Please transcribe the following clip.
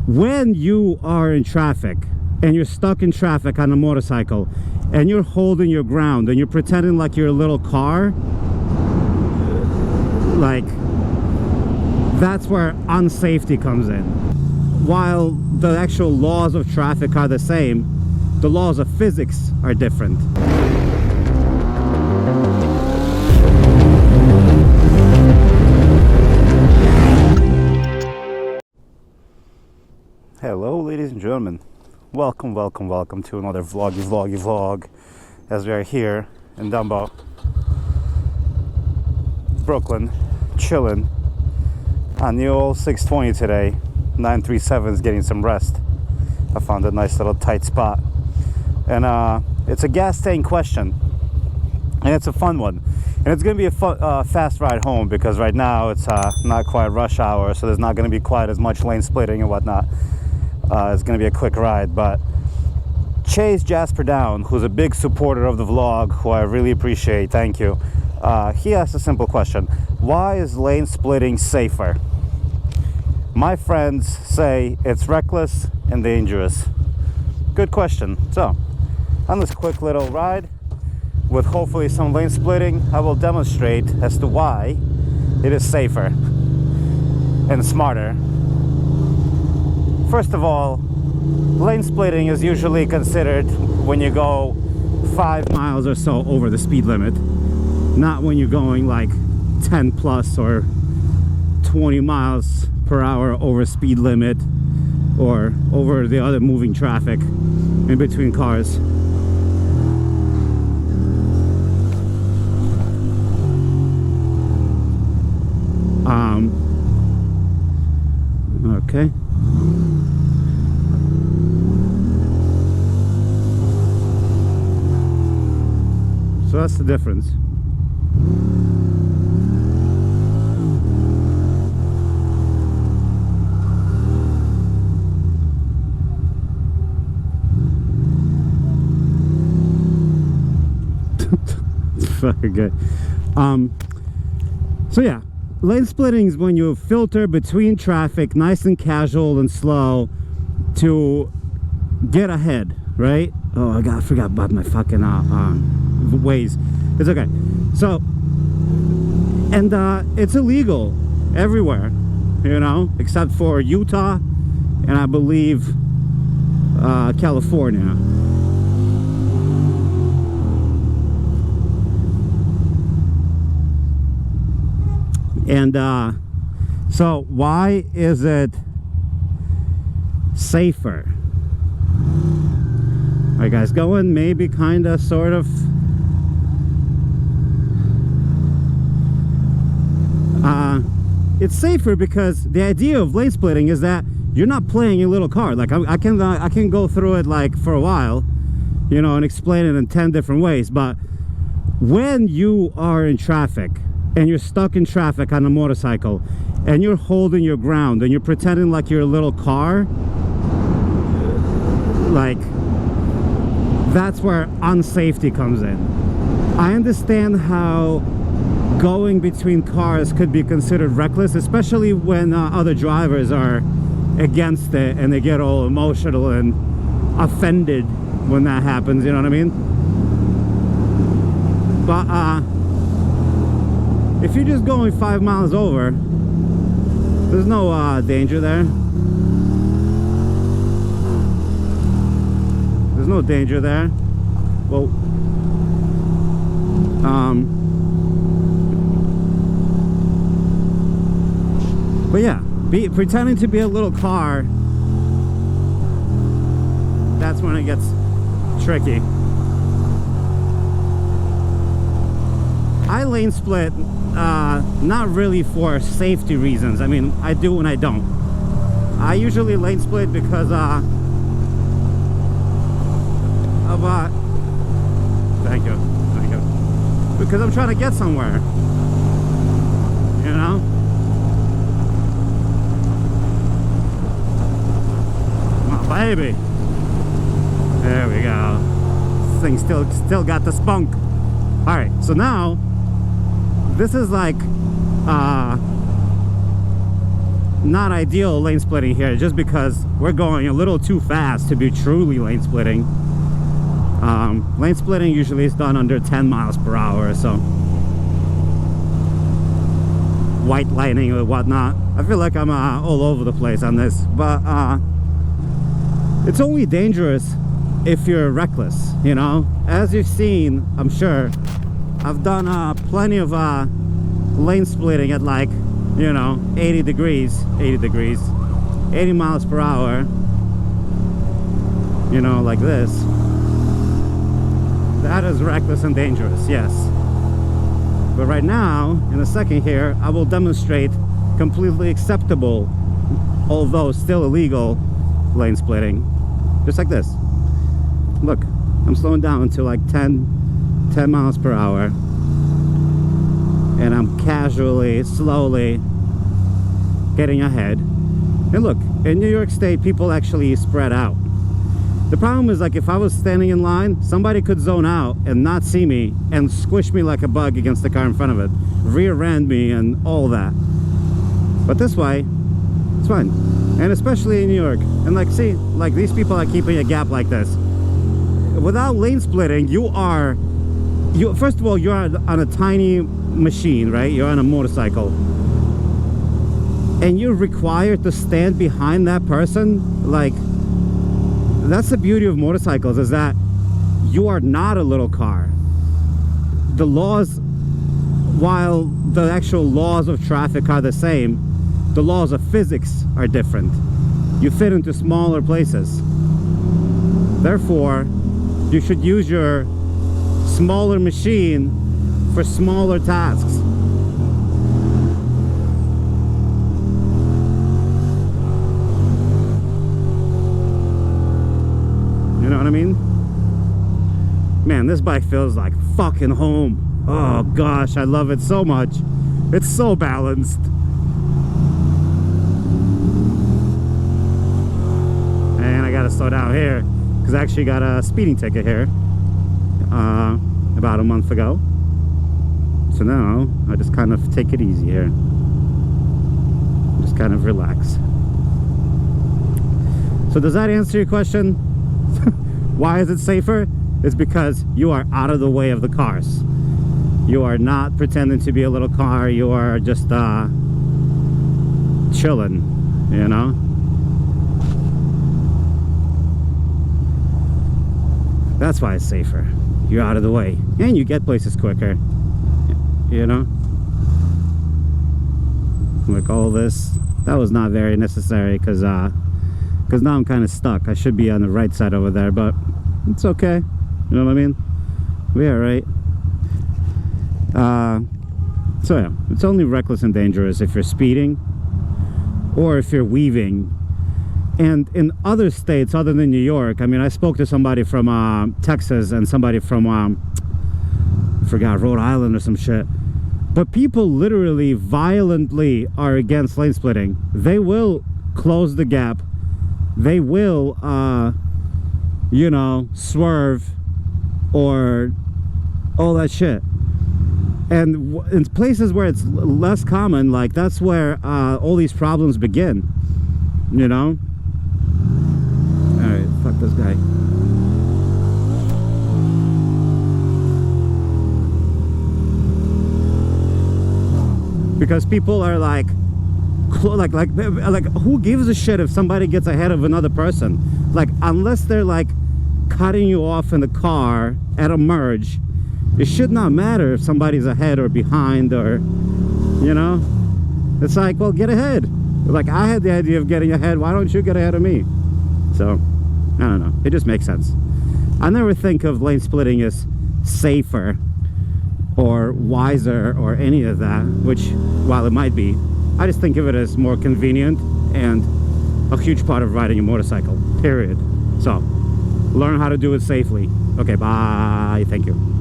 when you are in traffic and you're stuck in traffic on a motorcycle and you're holding your ground and you're pretending like you're a little car, like, that's where unsafety comes in. While the actual laws of traffic are the same, the laws of physics are different. Hello, ladies and gentlemen. Welcome to another vlog, as we are here in Dumbo, Brooklyn, chilling on the old 620 today. 937 is getting some rest. I found a nice little tight spot, and it's a gas tank question, and it's a fun one, and it's gonna be a fast ride home, because right now it's not quite rush hour, so there's not gonna be quite as much lane splitting and whatnot. It's gonna be a quick ride. But Chase Jasper Down, who's a big supporter of the vlog, who I really appreciate, thank you, he asked a simple question: why is lane splitting safer? My friends say it's reckless and dangerous. Good question. So on this quick little ride with hopefully some lane splitting, I will demonstrate as to why it is safer and smarter. First of all, lane splitting is usually considered when you go 5 miles or so over the speed limit, not when you're going like 10 plus or 20 miles per hour over speed limit, or over the other moving traffic in between cars. Okay. So that's the difference. Fucking good. So yeah, lane splitting is when you filter between traffic nice and casual and slow to get ahead, right? Oh, I forgot about my fucking ways. It's okay. So, and it's illegal everywhere, you know, except for Utah and I believe California. And so why is it safer? All right, guys, going maybe kind of sort of it's safer because the idea of lane splitting is that you're not playing a little car. Like I can go through it like for a while, you know, and explain it in 10 different ways. But when you are in traffic and you're stuck in traffic on a motorcycle and you're holding your ground and you're pretending like you're a little car, like, that's where unsafety comes in. I understand how going between cars could be considered reckless, especially when other drivers are against it and they get all emotional and offended when that happens, you know what I mean? But if you're just going 5 miles over, there's no danger there. There's no danger there. Well, but yeah, pretending to be a little car, that's when it gets tricky. I lane split not really for safety reasons. I mean, I do and I don't. I usually lane split because thank you, because I'm trying to get somewhere, you know. Oh, baby, there we go. This thing still got the spunk. All right, so now this is like not ideal lane splitting here, just because we're going a little too fast to be truly lane splitting. Lane splitting usually is done under 10 miles per hour, so white lightning or whatnot. I feel like I'm all over the place on this, but it's only dangerous if you're reckless, you know. As you've seen, I'm sure, I've done plenty of lane splitting at, like, you know, 80 miles per hour, you know, like this. That is reckless and dangerous, yes. But right now, in a second here, I will demonstrate completely acceptable, although still illegal, lane splitting. Just like this. Look, I'm slowing down to like 10 miles per hour. And I'm casually, slowly getting ahead. And look, in New York State, people actually spread out. The problem is, like, if I was standing in line, somebody could zone out and not see me and squish me like a bug against the car in front of it, rear end me and all that. But this way, it's fine. And especially in New York. And like, see, like, these people are keeping a gap like this. Without lane splitting, first of all, you're on a tiny machine, right? You're on a motorcycle. And you're required to stand behind that person. Like, that's the beauty of motorcycles, is that you are not a little car. The laws, while the actual laws of traffic are the same, the laws of physics are different. You fit into smaller places. Therefore, you should use your smaller machine for smaller tasks. You know what I mean? Man, this bike feels like fucking home. Oh gosh, I love it so much. It's so balanced. And I gotta slow down here because I actually got a speeding ticket here about a month ago. So now I just kind of take it easy here. Just kind of relax. So does that answer your question? Why is it safer? It's because you are out of the way of the cars. You are not pretending to be a little car. You are just chilling, you know? That's why it's safer. You're out of the way. And you get places quicker, you know? Like all this, that was not very necessary because now I'm kind of stuck. I should be on the right side over there, but it's okay. You know what I mean? We're all right. So yeah, it's only reckless and dangerous if you're speeding or if you're weaving. And in other states other than New York, I mean, I spoke to somebody from Texas and somebody from I forgot, Rhode Island or some shit. But people literally violently are against lane splitting. They will close the gap. They will, you know, swerve or all that shit. And in places where it's less common, like, that's where all these problems begin, you know? Alright, fuck this guy. Because people are like who gives a shit if somebody gets ahead of another person? Like, unless they're like cutting you off in the car at a merge, it should not matter if somebody's ahead or behind, or, you know? It's like, well, get ahead. Like, I had the idea of getting ahead, why don't you get ahead of me? So, I don't know, it just makes sense. I never think of lane splitting as safer or wiser or any of that, which, while it might be, I just think of it as more convenient and a huge part of riding a motorcycle, period. So, learn how to do it safely. Okay, bye, thank you.